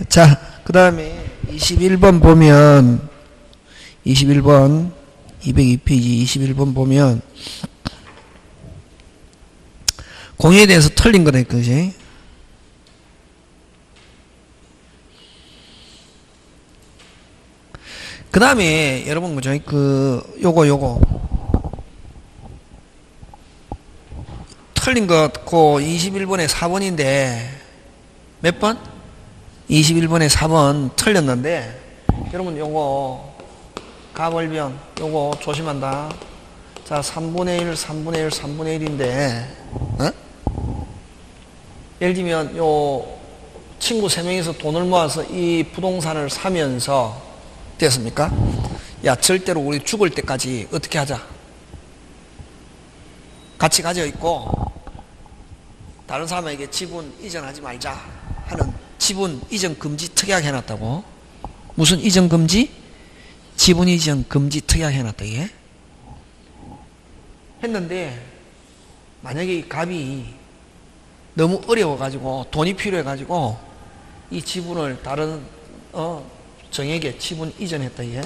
자, 그 다음에 21번 보면 21번 202페이지 21번 보면 공유에 대해서 틀린 거다 그지? 그 다음에 여러분 그죠? 요거 틀린 거 21번에 4번인데 몇 번? 21번에 4번 틀렸는데 여러분 요거 가벌변 요거 조심한다. 자 3분의 1 3분의 1 3분의 1인데 어? 예를 들면 요 친구 3명이서 돈을 모아서 이 부동산을 사면서 됐습니까? 야 절대로 우리 죽을 때까지 어떻게 하자? 같이 가져 있고 다른 사람에게 지분 이전하지 말자 하는 지분 이전 금지 특약 해놨다고. 무슨 이전 금지? 지분 이전 금지 특약 해놨다 이게. 했는데 만약에 이 갑이 너무 어려워가지고 돈이 필요해가지고 이 지분을 다른 정에게 지분 이전했다 이게.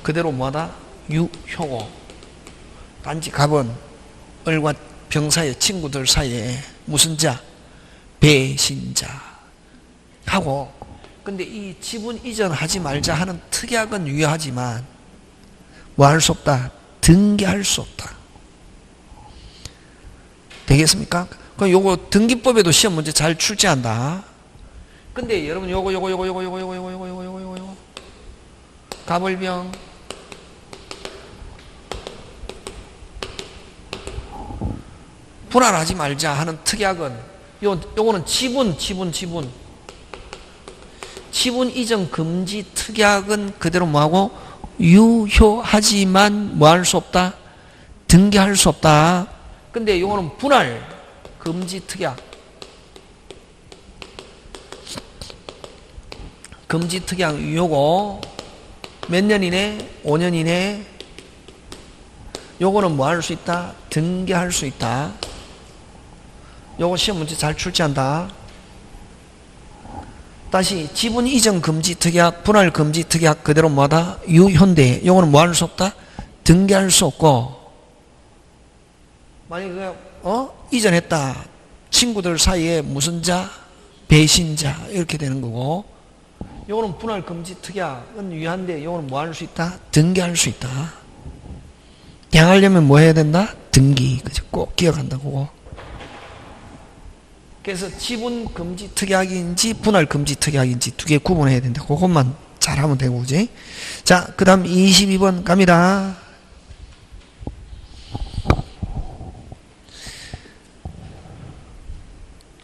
그대로 뭐하다? 유효고. 단지 갑은 을과 병 사이에 친구들 사이에 무슨 자? 배신자 하고. 근데 이 지분 이전하지 말자 하는 특약은 유효하지만 뭐 할 수 없다? 등기할 수 없다. 되겠습니까? 그럼 요거 등기법에도 시험 문제 잘 출제한다. 근데 여러분 요거 가벌병 분할하지 말자 하는 특약은 요거는 지분 이전 금지 특약은 그대로 뭐하고 유효하지만 뭐 할 수 없다? 등기할 수 없다. 근데 요거는 분할 금지 특약. 금지 특약 유효고 몇 년 이내? 5년 이내. 요거는 뭐 할 수 있다? 등기할 수 있다. 요거 시험 문제 잘 출제한다. 다시 지분 이전 금지 특약, 분할 금지 특약 그대로 뭐하다? 유효인데 요거는 뭐 할 수 없다? 등기할 수 없고. 만약에 이전했다. 친구들 사이에 무슨 자? 배신자 이렇게 되는 거고. 요거는 분할 금지 특약은 유효한데 요거는 뭐 할 수 있다? 등기할 수 있다. 양하려면 뭐 해야 된다? 등기. 그죠? 꼭 기억한다고. 그래서 지분 금지 특약인지 분할 금지 특약인지 두 개 구분해야 된다. 그것만 잘하면 되고, 그지? 자, 그 다음 22번 갑니다.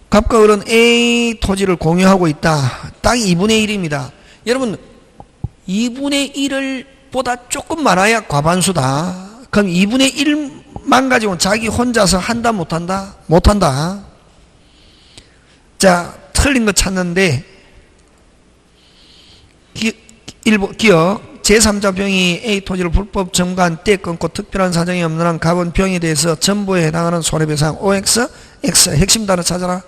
갑과 을은 A 토지를 공유하고 있다. 딱 2분의 1입니다. 여러분 2분의 1을 보다 조금 많아야 과반수다. 그럼 2분의 1만 가지고는 자기 혼자서 한다 못한다? 못한다. 자, 틀린 거 찾는데 기억 제3자 병이 A 토지를 불법 점거한 때 끊고 특별한 사정이 없는 한 갑은 병에 대해서 전부에 해당하는 손해배상 OX, X 핵심 단어 찾아라.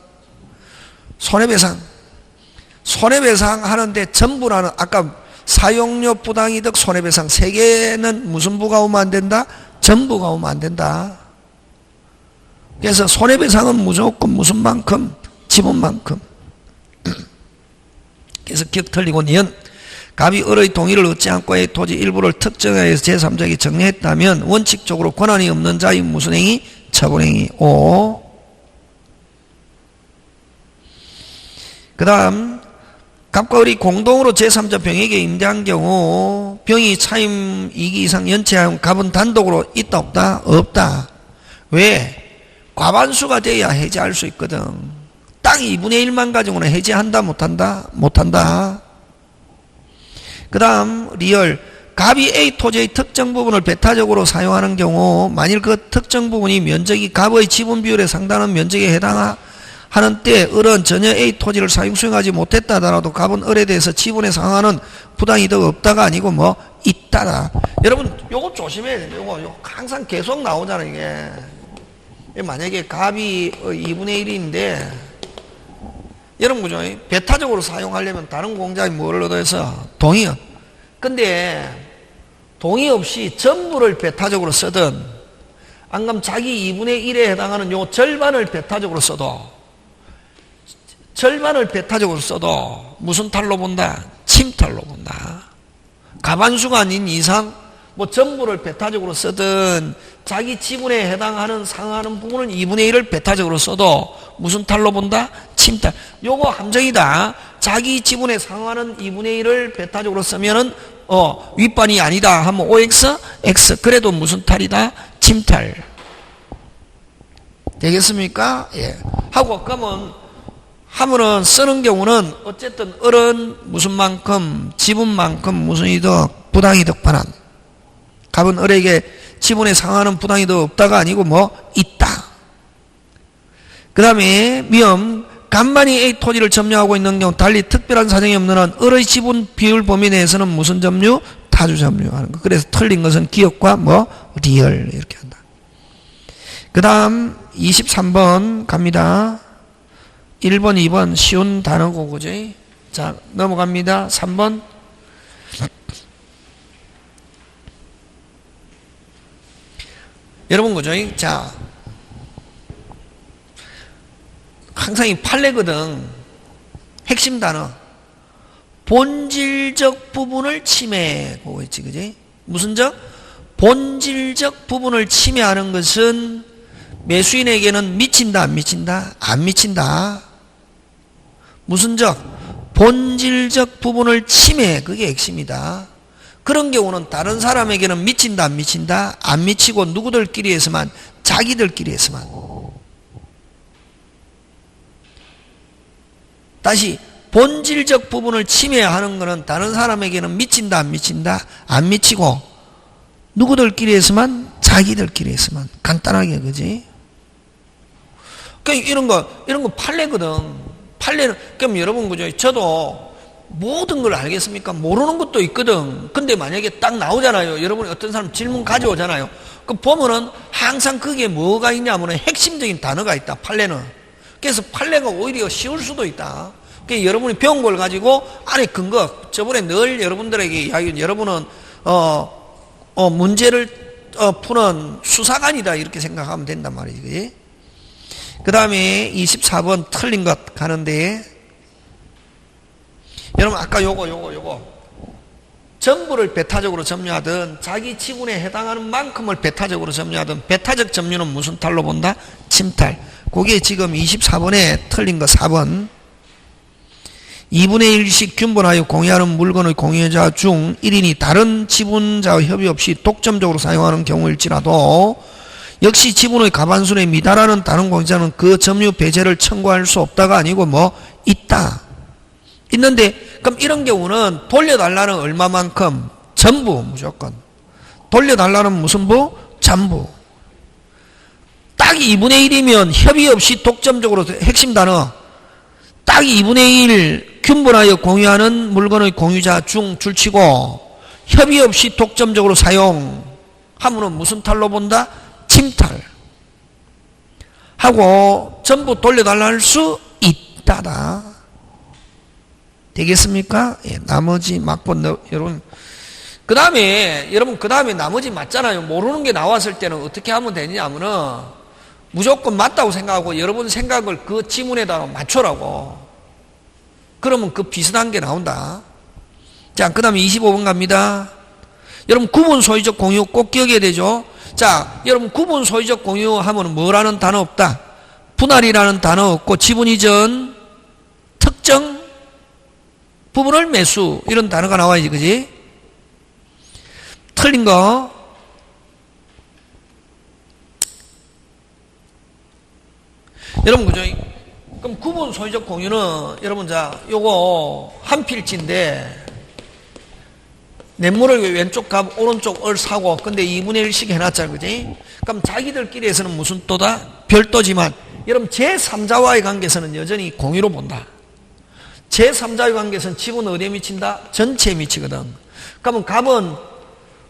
손해배상 하는데 전부라는 아까 사용료 부당이득 손해배상 세 개는 무슨 부가 오면 안 된다? 전부가 오면 안 된다. 그래서 손해배상은 무조건 무슨 만큼? 지분만큼. 그래서 기억 틀리고 니은 갑이 을의 동의를 얻지 않고 의 토지 일부를 특정하여서 제3자에게 정리했다면 원칙적으로 권한이 없는 자의 무슨 행위? 처분행위. O. 그 다음 갑과 을이 공동으로 제3자 병에게 임대한 경우 병이 차임 2기 이상 연체하면 갑은 단독으로 있다 없다? 없다. 왜? 과반수가 돼야 해지할 수 있거든. 딱 2분의 1만 가지고는 해지한다 못한다? 못한다. 그 다음 리얼 갑이 A 토지의 특정 부분을 배타적으로 사용하는 경우 만일 그 특정 부분이 면적이 갑의 지분 비율에 상당한 면적에 해당하는 때 을은 전혀 A 토지를 사용 수용하지 못했다 하더라도 갑은 을에 대해서 지분에 상하는 부당이득 없다가 아니고 뭐 있다다. 여러분 요거 조심해야 돼요. 요거 항상 계속 나오잖아요. 이게 만약에 갑이 2분의 1인데 여러분 그죠? 배타적으로 사용하려면 다른 공자에 뭘 얻어서 동의. 근데 동의 없이 전부를 배타적으로 쓰든 안 그럼 자기 2분의 1에 해당하는 요 절반을 배타적으로 써도 무슨 탈로 본다? 침탈로 본다. 가반수가 아닌 이상 뭐 전부를 배타적으로 쓰든 자기 지분에 해당하는 상하는 부분은 2분의 1을 배타적으로 써도 무슨 탈로 본다? 침탈. 요거 함정이다. 자기 지분에 상하는 2분의 1을 배타적으로 쓰면은 윗반이 아니다 하면 OX, X. 그래도 무슨 탈이다? 침탈. 되겠습니까? 예. 하고 하면은 쓰는 경우는 어쨌든 을은 무슨 만큼, 지분만큼 무슨 이득, 부당이득 반환. 갑은 을에게 지분에 상하는 부당이득 없다가 아니고 뭐 있다. 그 다음에 미음, 간만이 A 토지를 점유하고 있는 경우 달리 특별한 사정이 없는 한 을의 지분 비율 범위 내에서는 무슨 점유? 타주 점유하는 거. 그래서 틀린 것은 기억과 뭐 리얼 이렇게 한다. 그 다음 23번 갑니다. 1번, 2번 쉬운 단어고 그죠? 자 넘어갑니다. 3번 여러분 그죠? 자 항상 이 판례거든. 핵심 단어 본질적 부분을 침해 그거 있지 그지? 무슨적? 본질적 부분을 침해하는 것은 매수인에게는 미친다 안 미친다? 안 미친다. 무슨적? 본질적 부분을 침해. 그게 핵심이다. 그런 경우는 다른 사람에게는 미친다 안 미친다? 안 미치고 누구들끼리에서만 자기들끼리에서만. 다시 본질적 부분을 침해하는 것은 다른 사람에게는 미친다 안 미친다? 안 미치고 누구들끼리에서만 자기들끼리에서만. 간단하게 그지? 그러니까 이런 거 판례거든. 판례는 그럼 여러분 그죠? 저도 모든 걸 알겠습니까? 모르는 것도 있거든. 근데 만약에 딱 나오잖아요. 여러분이 어떤 사람 질문 가져오잖아요. 그 보면은 항상 그게 뭐가 있냐면은 핵심적인 단어가 있다. 판례는. 그래서 판례가 오히려 쉬울 수도 있다. 그러니까 여러분이 배운 걸 가지고 안에 근거 저번에 늘 여러분들에게 이야기한 여러분은 문제를 푸는 수사관이다 이렇게 생각하면 된단 말이지. 그 다음에 24번 틀린 것 가는데 여러분 아까 요거 전부를 배타적으로 점유하든 자기 지분에 해당하는 만큼을 배타적으로 점유하든 배타적 점유는 무슨 탈로 본다? 침탈. 그게 지금 24번에 틀린 거 4번 2분의 1씩 균분하여 공유하는 물건의 공유자 중 1인이 다른 지분자와 협의 없이 독점적으로 사용하는 경우일지라도 역시 지분의 과반수에 미달하는 다른 공유자는 그 점유 배제를 청구할 수 없다가 아니고 뭐 있다. 있는데 그럼 이런 경우는 돌려달라는 얼마만큼? 전부 무조건. 돌려달라는 무슨 부? 전부. 딱 2분의 1이면 협의 없이 독점적으로 핵심 단어 딱 2분의 1 균분하여 공유하는 물건의 공유자 중 줄치고 협의 없이 독점적으로 사용하면은 무슨 탈로 본다? 침탈. 하고 전부 돌려달라 할 수 있다다. 되겠습니까? 예, 나머지 맞고 여러분 그 다음에 나머지 맞잖아요. 모르는 게 나왔을 때는 어떻게 하면 되냐면은 무조건 맞다고 생각하고 여러분 생각을 그 지문에다가 맞춰라고. 그러면 그 비슷한 게 나온다. 자, 그 다음에 25번 갑니다. 여러분 구분 소유적 공유 꼭 기억해야 되죠. 자, 여러분 구분 소유적 공유 하면 뭐라는 단어 없다. 분할이라는 단어 없고 지분 이전 특정 부분을 매수 이런 단어가 나와야지 그지? 틀린 거 여러분 그죠? 그럼 구분 소유적 공유는 여러분 자 요거 한 필지인데 냇물을 왼쪽 갑 오른쪽 을 사고 근데 2분의 1씩 해놨잖아 그지? 그럼 자기들끼리에서는 무슨 또다? 별도지만 여러분 제3자와의 관계에서는 여전히 공유로 본다. 제3자의 관계에서는 지분 어디에 미친다? 전체에 미치거든. 그러면 갑은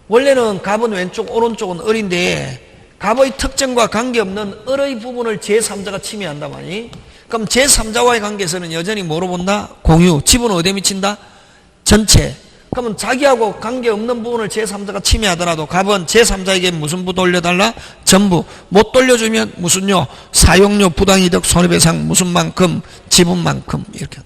원래는 갑은 왼쪽 오른쪽은 을인데 갑의 특정과 관계없는 을의 부분을 제3자가 침해한다 말이. 그럼 제3자와의 관계에서는 여전히 뭐로 본다? 공유. 지분은 어디에 미친다? 전체. 그러면 자기하고 관계없는 부분을 제3자가 침해하더라도 갑은 제3자에게 무슨 부 돌려달라? 전부. 못 돌려주면 무슨요? 사용료, 부당이득, 손해배상 무슨 만큼? 지분만큼. 이렇게.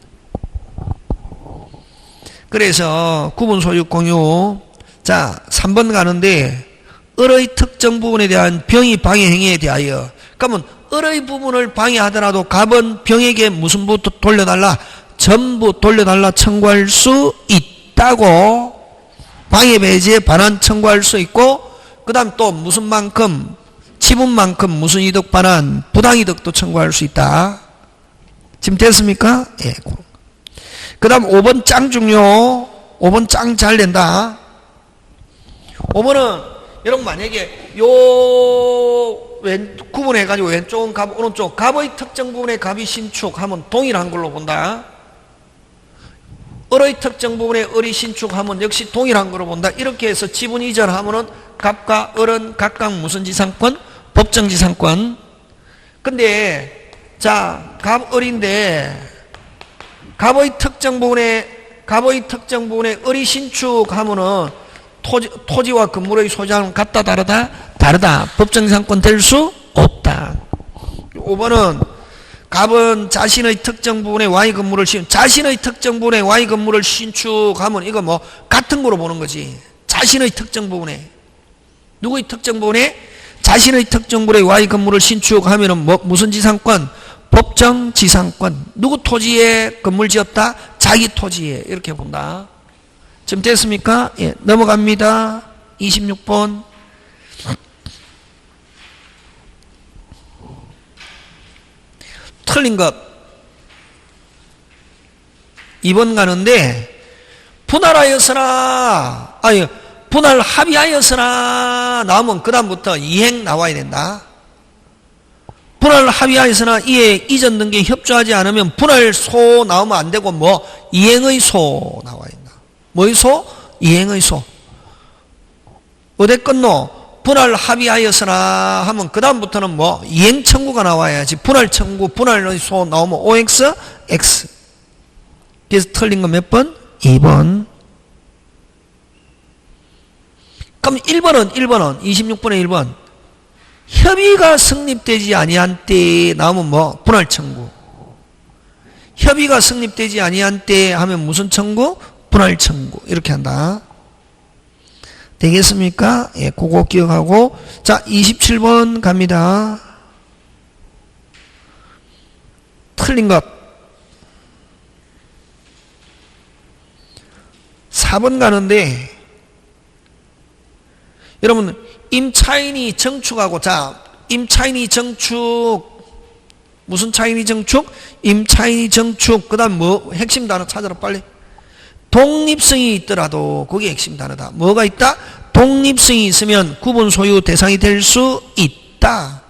그래서 구분 소유 공유. 자, 3번 가는데 을의 특정 부분에 대한 병이 방해 행위에 대하여. 그러면 을의 부분을 방해하더라도 갑은 병에게 무슨 부 돌려달라? 전부 돌려달라 청구할 수 있다고. 방해 배제에 반환 청구할 수 있고, 그 다음 또 무슨 만큼? 지분만큼 무슨 이득 반환? 부당이득도 청구할 수 있다. 지금 됐습니까? 예. 그 다음 5번 짱 중요. 5번 짱 잘 낸다. 5번은 여러분 만약에 구분해가지고 왼쪽은 갑, 오른쪽 갑의 특정 부분에 갑이 신축하면 동일한 걸로 본다. 을의 특정 부분에 을이 신축하면 역시 동일한 걸로 본다. 이렇게 해서 지분 이전하면은 갑과 을은 각각 무슨 지상권? 법정 지상권. 근데 자, 갑 을인데 갑의 특정 부분에 을이 신축하면은 토지와 건물의 소장은 같다 다르다? 다르다. 법정 지상권 될 수 없다. 5번은 갑은 자신의 특정 부분에 Y 건물을 자신의 특정 부분에 Y 건물을 신축하면 이거 뭐 같은 거로 보는 거지. 자신의 특정 부분에 누구의 특정 부분에 자신의 특정 부분에 Y 건물을 신축하면은 뭐 무슨 지상권? 법정 지상권. 누구 토지에 건물 지었다? 자기 토지에. 이렇게 본다. 지금 됐습니까? 예, 넘어갑니다. 26번. 틀린 것. 2번 가는데, 분할하였으나, 분할 합의하였으나, 나오면 그 다음부터 이행 나와야 된다. 분할 합의하였으나, 이에 이전 등기에 협조하지 않으면 분할 소 나오면 안 되고, 뭐, 이행의 소 나와야 된다. 뭐의 소? 이행의 소. 어디 끝노? 분할 합의하였으나 하면 그 다음부터는 뭐 이행 청구가 나와야지. 분할 청구, 분할의 소 나오면 OX, X. 그래서 틀린 거 몇 번? 2번. 그럼 1번은 26번에 1번. 협의가 성립되지 아니한 때 나오면 뭐 분할 청구. 협의가 성립되지 아니한 때 하면 무슨 청구? 분할 청구. 이렇게 한다. 되겠습니까? 예, 그거 기억하고. 자, 27번 갑니다. 틀린 것. 4번 가는데, 여러분, 임차인이 정축하고, 자, 임차인이 정축, 무슨 차인이 정축? 임차인이 정축, 그 다음 뭐, 핵심 단어 찾아라, 빨리. 독립성이 있더라도 그게 핵심 단어다. 뭐가 있다? 독립성이 있으면 구분 소유 대상이 될 수 있다.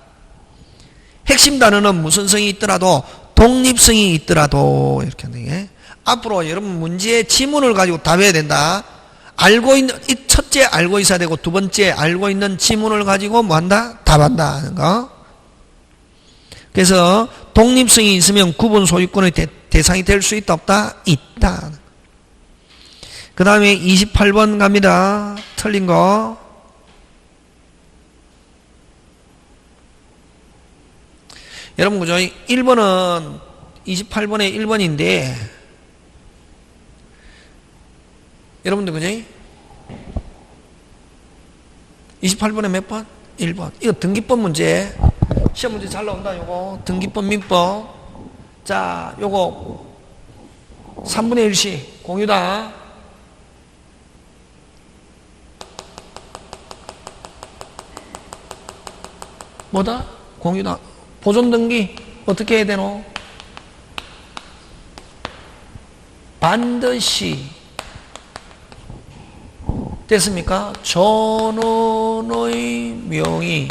핵심 단어는 무슨 성이 있더라도 독립성이 있더라도 이렇게 하는 게. 앞으로 여러분 문제의 지문을 가지고 답해야 된다. 알고 있는 첫째 알고 있어야 되고 두 번째 알고 있는 지문을 가지고 뭐 한다? 답한다 하는 거. 그래서 독립성이 있으면 구분 소유권의 대상이 될 수 있다 없다? 있다. 그 다음에 28번 갑니다. 틀린 거. 여러분, 그죠? 1번은 28번에 1번인데, 여러분들, 그죠? 28번에 몇 번? 1번. 이거 등기법 문제. 시험 문제 잘 나온다, 요거. 등기법 민법. 자, 요거 3분의 1시 공유다. 뭐다? 공유다. 보존등기 어떻게 해야 되노? 반드시 됐습니까? 전원의 명의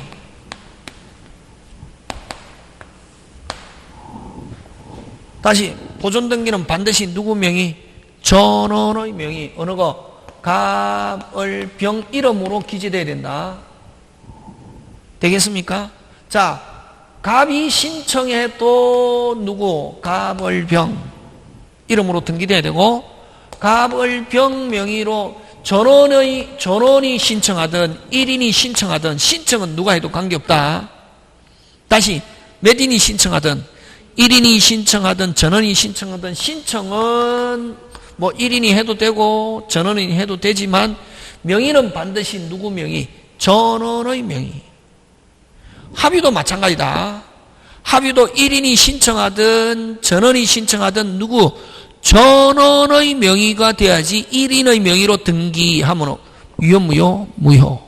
다시 보존등기는 반드시 누구 명의? 전원의 명의. 어느 거? 갑을 병 이름으로 기재돼야 된다. 되겠습니까? 자, 갑이 신청해도 누구? 갑을병 이름으로 등기돼야 되고, 갑을병 명의로 전원이 신청하든 1인이 신청하든 신청은 누가 해도 관계없다. 다시 몇 인이 신청하든 1인이 신청하든 전원이 신청하든 신청은 뭐 1인이 해도 되고 전원이 해도 되지만 명의는 반드시 누구 명의? 전원의 명의. 합의도 마찬가지다. 합의도 1인이 신청하든 전원이 신청하든 누구? 전원의 명의가 돼야지 1인의 명의로 등기하면 유효, 무효? 무효.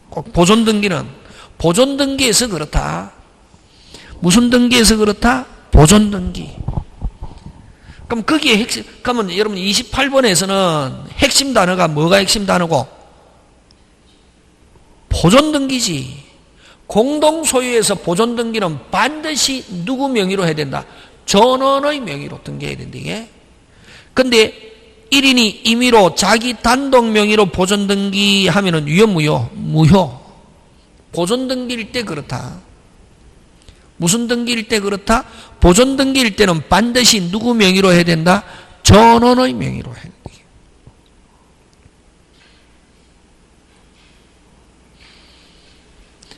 꼭 보존등기는 보존등기에서 그렇다. 무슨 등기에서 그렇다? 보존등기. 그럼 거기에 핵심, 그러면 여러분 28번에서는 핵심 단어가 뭐가 핵심 단어고? 보존등기지. 공동소유에서 보존등기는 반드시 누구 명의로 해야 된다? 전원의 명의로 등기해야 된다, 이게. 근데 1인이 임의로 자기 단독 명의로 보존등기 하면은 유효, 무효? 무효. 보존등기일 때 그렇다. 무슨 등기일 때 그렇다? 보존등기일 때는 반드시 누구 명의로 해야 된다? 전원의 명의로 해야 된다.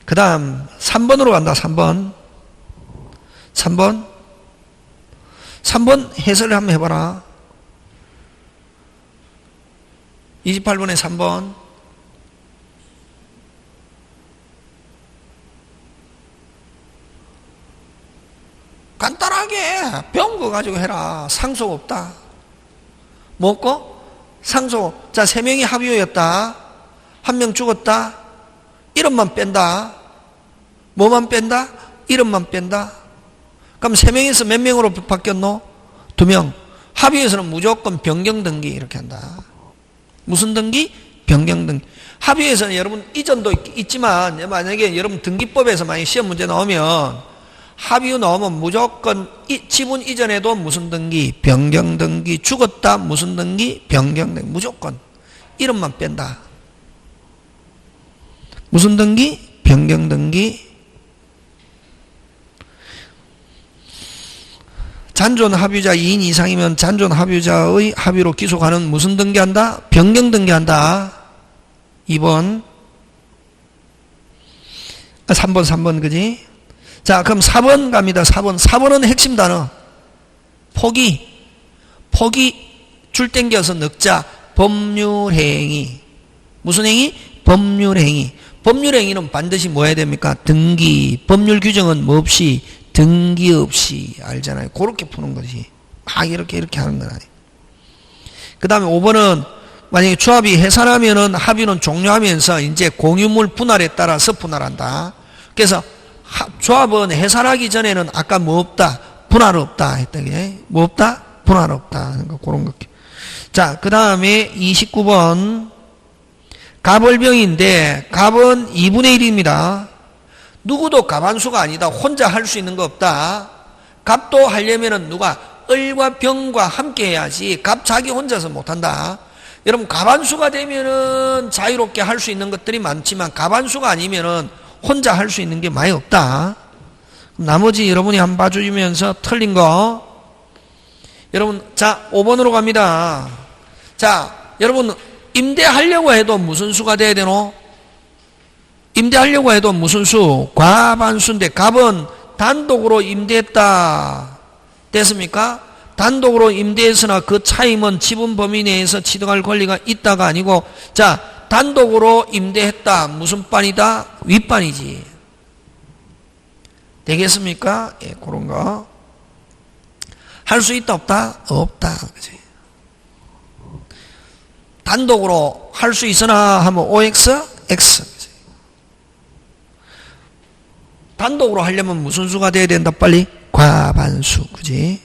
그 다음 3번으로 간다. 3번 3번 해설을 한번 해봐라. 28번에 3번. 간단하게 배운 거 가지고 해라. 상속 없다. 뭐고? 상속. 자, 3명이 합의였다. 1명 죽었다. 이름만 뺀다. 뭐만 뺀다? 이름만 뺀다. 그럼 3명에서 몇 명으로 바뀌었노? 2명. 합의에서는 무조건 변경 등기 이렇게 한다. 무슨 등기? 변경 등기. 합의에서는 여러분 이전도 있지만 만약에 여러분 등기법에서 만약 시험 문제 나오면 합의 나오면 무조건 지분 이전에도 무슨 등기? 변경 등기. 죽었다. 무슨 등기? 변경 등기. 무조건 이름만 뺀다. 무슨 등기? 변경 등기. 잔존 합의자 2인 이상이면 잔존 합의자의 합의로 기속하는 무슨 등기한다? 변경 등기한다. 2번. 3번, 그지? 자, 그럼 4번 갑니다. 4번은 핵심 단어. 포기, 줄 땡겨서 넣자. 법률행위. 무슨 행위? 법률행위. 법률행위는 반드시 뭐 해야 됩니까? 등기. 법률 규정은 뭐 없이? 등기 없이. 알잖아요. 그렇게 푸는 거지. 막 이렇게 하는 건 아니에요. 그 다음에 5번은 만약에 조합이 해산하면은 합의는 종료하면서 이제 공유물 분할에 따라서 분할한다. 그래서 조합은 해산하기 전에는 아까 뭐 없다? 분할 없다 했다. 뭐 없다? 분할 없다. 그런 거. 자, 그 다음에 29번. 갑을병인데 갑은 2분의 1입니다. 누구도 갑한수가 아니다. 혼자 할 수 있는 거 없다. 갑도 하려면은 누가? 을과 병과 함께 해야지. 갑 자기 혼자서 못한다. 여러분 갑한수가 되면은 자유롭게 할 수 있는 것들이 많지만 갑한수가 아니면은 혼자 할 수 있는 게 많이 없다. 나머지 여러분이 한번 봐주면서 틀린 거. 여러분, 자, 5번으로 갑니다. 자, 여러분, 임대하려고 해도 무슨 수가 돼야 되노? 임대하려고 해도 무슨 수? 과반수인데, 갑은 단독으로 임대했다. 됐습니까? 단독으로 임대했으나 그 차임은 지분 범위 내에서 취득할 권리가 있다가 아니고, 자, 단독으로 임대했다. 무슨 반이다? 윗반이지. 되겠습니까? 예, 그런 거. 할 수 있다, 없다? 없다. 그치? 단독으로 할 수 있으나 하면 OX, X. 그치? 단독으로 하려면 무슨 수가 돼야 된다? 빨리? 과반수. 그지?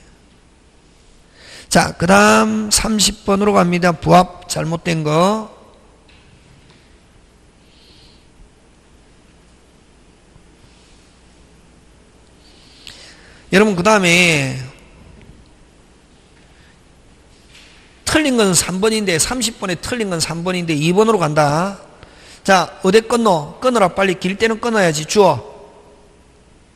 자, 그 다음 30번으로 갑니다. 부합 잘못된 거. 여러분, 그 다음에 틀린 건 3번인데 30번에 틀린 건 3번인데 2번으로 간다. 자, 어디 끊노? 끊어라. 빨리 길 때는 끊어야지. 주어.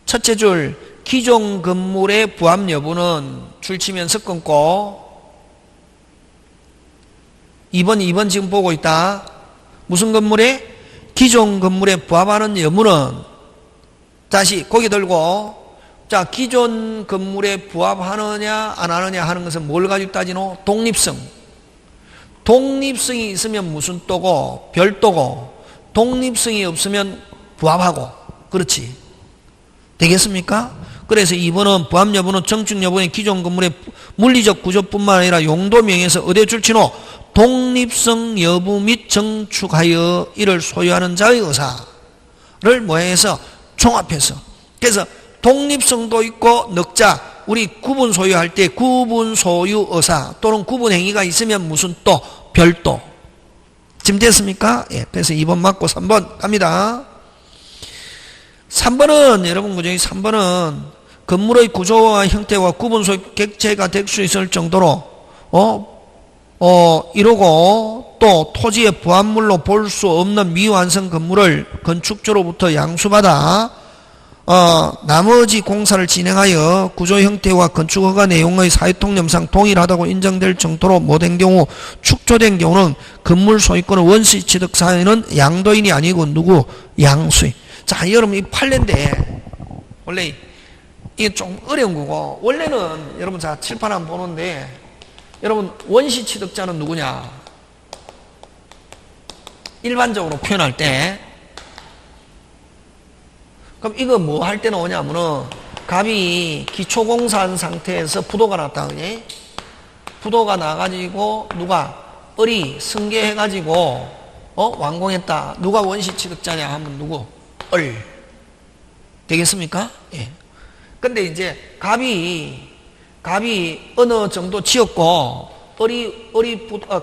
첫째 줄 기존 건물의 부합 여부는 줄치면서 끊고 2번 지금 보고 있다. 무슨 건물에? 기존 건물에 부합하는 여부는 다시 고개 들고 자 기존 건물에 부합하느냐 안 하느냐 하는 것은 뭘 가지고 따지노? 독립성. 독립성이 있으면 무슨 또고? 별도고 독립성이 없으면 부합하고 그렇지. 되겠습니까? 그래서 2번은 부합 여부는 정축 여부인 기존 건물의 물리적 구조뿐만 아니라 용도명에서 어디에 줄치노? 독립성 여부 및 정축하여 이를 소유하는 자의 의사를 뭐해서 종합해서 그래서 독립성도 있고 넉자 우리 구분 소유할 때 구분 소유 의사 또는 구분 행위가 있으면 무슨 또 별도 지금 됐습니까? 예, 그래서 2번 맞고 3번 갑니다. 3번은 여러분 그죠? 3번은 건물의 구조와 형태와 구분 소유 객체가 될 수 있을 정도로 이러고 또 토지의 부합물로 볼 수 없는 미완성 건물을 건축주로부터 양수받아 나머지 공사를 진행하여 구조 형태와 건축허가 내용의 사회통념상 동일하다고 인정될 정도로 못된 경우 축조된 경우는 건물 소유권의 원시 취득 사유는 양도인이 아니고 누구? 양수인. 자 여러분 이 판례인데 원래 이게 좀 어려운 거고 원래는 여러분 자 칠판 한번 보는데 여러분 원시 취득자는 누구냐? 일반적으로 표현할 때 그럼 이거 뭐 할 때 나오냐면은 갑이 기초공사한 상태에서 부도가 났다 그지? 부도가 나가지고 누가 을이 승계해가지고 완공했다. 누가 원시 취득자냐 하면 누구? 을 되겠습니까? 예. 근데 이제 갑이 어느 정도 지었고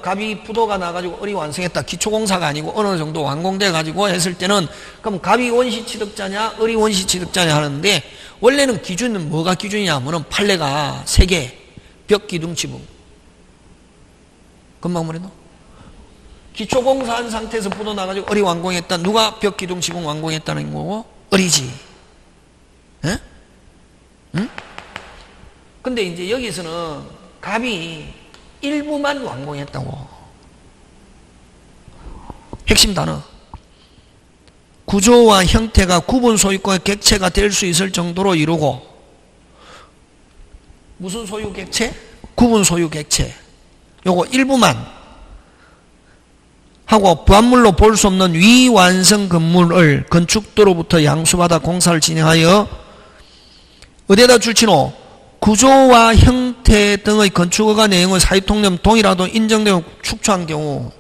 갑이 부도가 나가지고 을이 완성했다. 기초공사가 아니고 어느 정도 완공돼 가지고 했을 때는 그럼 갑이 원시 취득자냐 을이 원시 취득자냐 하는데 원래는 기준은 뭐가 기준이냐 하면은 판례가 3개 벽 기둥 지붕 금방 뭐랬노? 기초공사한 상태에서 부도 나가지고 을이 완공했다. 누가 벽 기둥 지붕 완공했다는 거고? 을이지. 예? 응? 근데 이제 여기서는 갑이 일부만 완공했다고. 핵심 단어. 구조와 형태가 구분 소유권의 객체가 될 수 있을 정도로 이루고 무슨 소유 객체? 구분 소유 객체. 요거 일부만 하고 부합물로 볼 수 없는 위완성 건물을 건축도로부터 양수받아 공사를 진행하여 어디에다 줄치노? 구조와 형태 등의 건축허가 내용의 사유통념 동일하도 인정되고 축초한 경우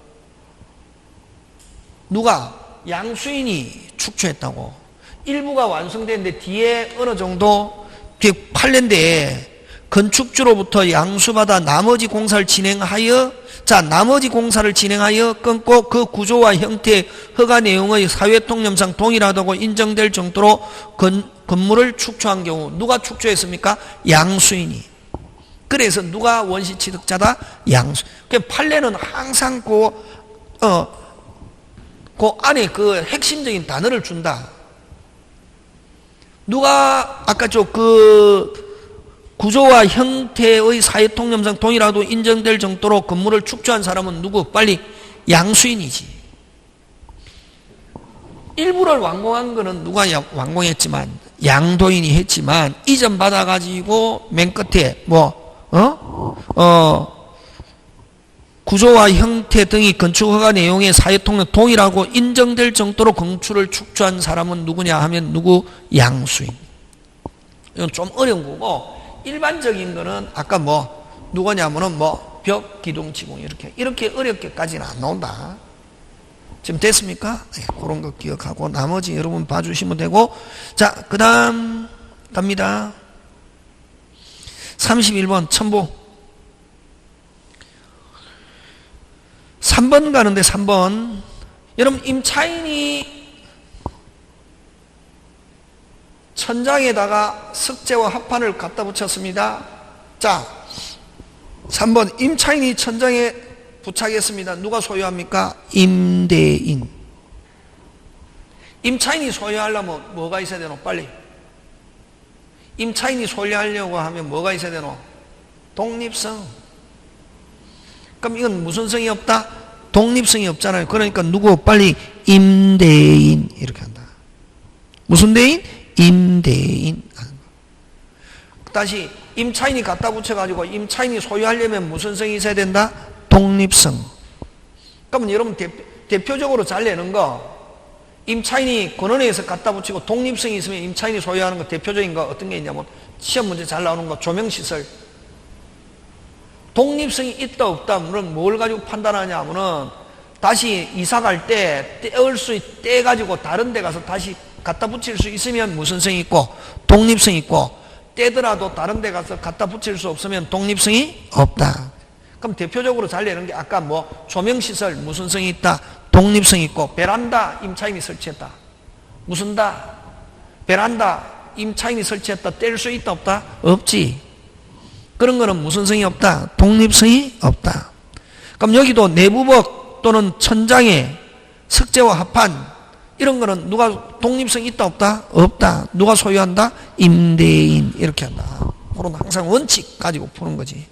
누가? 양수인이 축초했다고. 일부가 완성됐는데 뒤에 어느 정도 뒤에 판례인데 건축주로부터 양수받아 나머지 공사를 진행하여 나머지 공사를 진행하여 끊고 그 구조와 형태 허가 내용의 사회통념상 동일하다고 인정될 정도로 건물을 축초한 경우 누가 축초했습니까? 양수인이. 그래서 누가 원시 취득자다? 양수. 그 판례는 항상 그 안에 그 핵심적인 단어를 준다. 누가 아까 구조와 형태의 사회통념상 동일하도 인정될 정도로 건물을 축조한 사람은 누구? 빨리 양수인이지. 일부를 완공한 거는 누가 완공했지만 양도인이 했지만 이전 받아가지고 맨 끝에 구조와 형태 등이 건축허가 내용의 사회통념 동일하고 인정될 정도로 건축을 축조한 사람은 누구냐 하면 누구? 양수인. 이건 좀 어려운 거고 일반적인 거는 아까 누구냐면은 벽, 기둥, 지붕 이렇게 어렵게까지는 안 나온다. 지금 됐습니까? 네, 그런 거 기억하고 나머지 여러분 봐주시면 되고 자, 그 다음 갑니다. 31번 첨부 3번 가는데 3번 여러분 임차인이 천장에다가 석재와 합판을 갖다 붙였습니다. 자 3번 임차인이 천장에 부착했습니다. 누가 소유합니까? 임대인. 임차인이 소유하려면 뭐가 있어야 되노? 빨리 임차인이 소유하려고 하면 뭐가 있어야 되노? 독립성. 그럼 이건 무슨 성이 없다? 독립성이 없잖아요. 그러니까 누구 빨리 임대인 이렇게 한다. 무슨 대인? 임대인. 다시 임차인이 갖다 붙여가지고 임차인이 소유하려면 무슨 성이 있어야 된다? 독립성. 그러면 여러분 대표적으로 잘 내는 거 임차인이 권원회에서 갖다 붙이고 독립성이 있으면 임차인이 소유하는 거 대표적인 거 어떤 게 있냐면 시험 문제 잘 나오는 거 조명시설. 독립성이 있다 없다 하면 뭘 가지고 판단하냐 하면은 다시 이사 갈 때 떼가지고 다른 데 가서 다시 갖다 붙일 수 있으면 무슨 성이 있고 독립성이 있고 떼더라도 다른 데 가서 갖다 붙일 수 없으면 독립성이 없다. 그럼 대표적으로 잘 내는 게 아까 뭐 조명시설 무슨 성이 있다? 독립성이 있고 베란다 임차인이 설치했다. 무슨 다? 베란다 임차인이 설치했다. 뗄 수 있다 없다? 없지. 그런 거는 무슨 성이 없다? 독립성이 없다. 그럼 여기도 내부벽 또는 천장에 석재와 합판 이런 거는 누가 독립성이 있다 없다? 없다. 누가 소유한다? 임대인 이렇게 한다. 그런 항상 원칙 가지고 푸는 거지.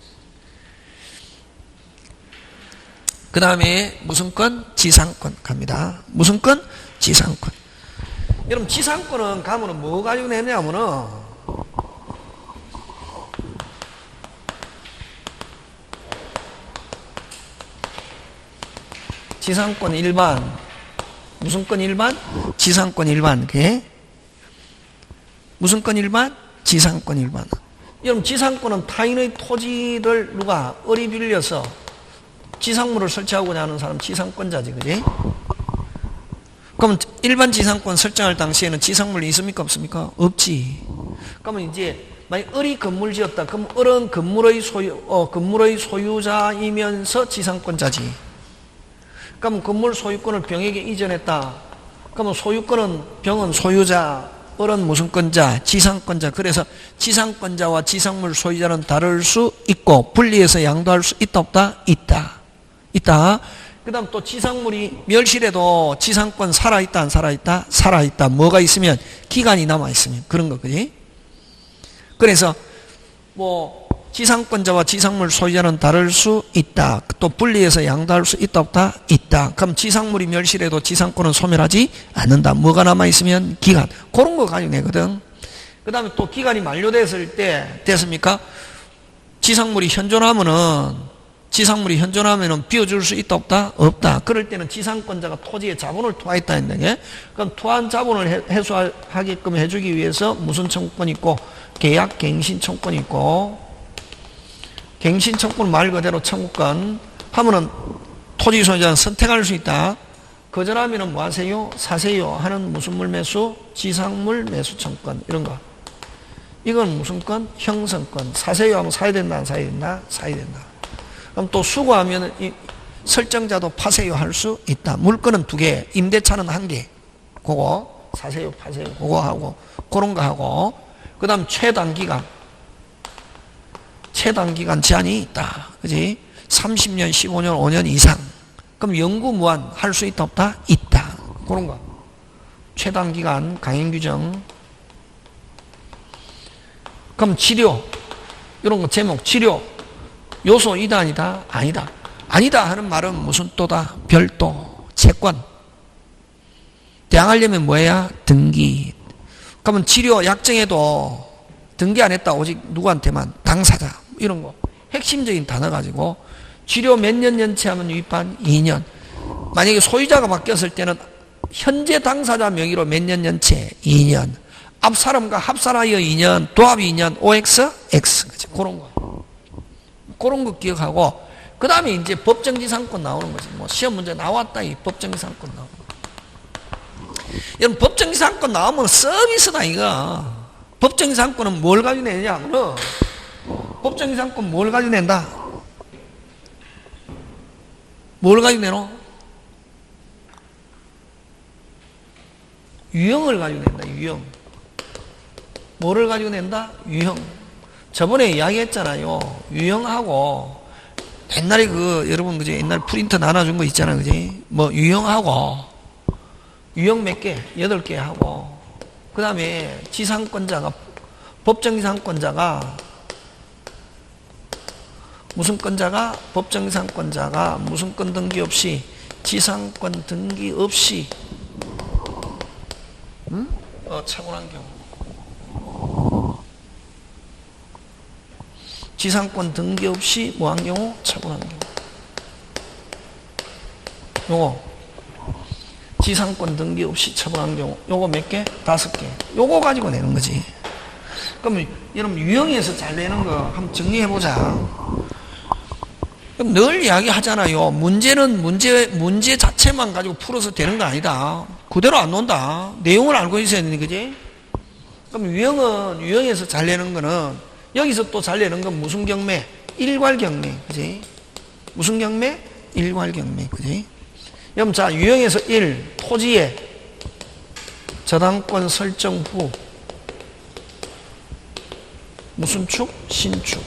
그 다음에 무슨 건? 지상권 갑니다. 무슨 건? 지상권. 여러분 지상권은 가면은 뭐 가지고 내냐면은 지상권 일반 무슨 건 일반? 지상권 일반. 그게 무슨 건 일반? 지상권 일반. 여러분 지상권은 타인의 토지를 누가 을이 빌려서 지상물을 설치하고자 하는 사람 지상권자지. 그지? 그러면 일반 지상권 설정할 당시에는 지상물이 있습니까 없습니까? 없지. 그러면 이제 만약 을이 건물 지었다. 그럼 을은 건물의 소유자이면서 지상권자지. 그럼 건물 소유권을 병에게 이전했다. 그러면 소유권은 병은 소유자, 을은 무슨 권자? 지상권자. 그래서 지상권자와 지상물 소유자는 다를 수 있고 분리해서 양도할 수 있다 없다? 있다. 있다. 그 다음 또 지상물이 멸실해도 지상권 살아있다 안 살아있다? 살아있다. 뭐가 있으면? 기간이 남아있으면. 그런 거 그지? 그래서 뭐 지상권자와 지상물 소유자는 다를 수 있다. 또 분리해서 양도할 수 있다 없다? 있다. 그럼 지상물이 멸실해도 지상권은 소멸하지 않는다. 뭐가 남아있으면? 기간. 그런 거 가지고 내거든. 그 다음에 또 기간이 만료됐을 때 됐습니까? 지상물이 현존하면은 비워줄 수 있다 없다? 없다. 그럴 때는 지상권자가 토지에 자본을 투하했다 했는데 그럼 투한 자본을 해소하게끔 해주기 위해서 무슨 청구권이 있고 계약 갱신 청구권이 있고 갱신 청구권 말 그대로 청구권 하면은 토지 소유자는 선택할 수 있다. 거절하면은 뭐 하세요? 사세요 하는 무슨 물 매수? 지상물 매수 청구권 이런 거. 이건 무슨 건? 형성권. 사세요 하면 사야 된다 안 사야 된다? 사야 된다. 그럼 또 수거하면 이 설정자도 파세요 할 수 있다. 물건은 2개, 임대차는 1개. 그거 사세요, 파세요. 그거 하고 그런 거 하고 그 다음 최단기간 제한이 있다. 그지? 30년, 15년, 5년 이상. 그럼 영구 무한 할 수 있다 없다? 있다. 그런 거. 최단기간 강행규정. 그럼 치료. 이런 거 제목 치료. 요소 이다 아니다? 아니다. 아니다 하는 말은 무슨 또다? 별도. 채권. 대항하려면 뭐야? 등기. 그러면 치료 약정에도 등기 안 했다. 오직 누구한테만? 당사자. 이런 거. 핵심적인 단어 가지고 치료 몇 년 연체하면 유입한 2년. 만약에 소유자가 바뀌었을 때는 현재 당사자 명의로 몇 년 연체? 2년. 앞 사람과 합산하여 2년, 도합 2년, OX, X. 그치? 그런 거. 그런 거 기억하고, 그 다음에 이제 법정지상권 나오는 거지. 뭐 시험 문제 나왔다, 이 법정지상권 나오는 거. 여러분, 법정지상권 나오면 서비스다, 이거. 법정지상권은 뭘 가지고 내냐 하면, 법정지상권 뭘 가지고 낸다? 뭘 가지고 내노? 유형을 가지고 낸다, 유형. 뭐를 가지고 낸다? 유형. 저번에 이야기했잖아요. 유형하고, 옛날에 여러분, 그지? 옛날 프린터 나눠준 거 있잖아, 그지? 뭐, 유형 몇 개? 8개 하고, 그 다음에 지상권자가 법정이상권자가 무슨 건자가? 법정이상권자가 무슨 건 등기 없이 지상권 등기 없이 차분한 경우 지상권 등기 없이 뭐한 경우? 차분한 경우 요거 지상권 등기 없이 처분한 경우 요거 몇 개? 5개 요거 가지고 내는 거지. 그럼 여러분 유형에서 잘 내는 거 한번 정리해보자. 그럼 늘 이야기하잖아요. 문제는 문제 자체만 가지고 풀어서 되는 거 아니다. 그대로 안 논다. 내용을 알고 있어야 되는 거지. 그럼 유형에서 잘 내는 거는 여기서 또 잘 내는 건 무슨 경매? 일괄경매. 그지? 무슨 경매? 일괄경매. 그지? 그럼 자, 유형에서 1. 토지의 저당권 설정 후 무슨 축? 신축.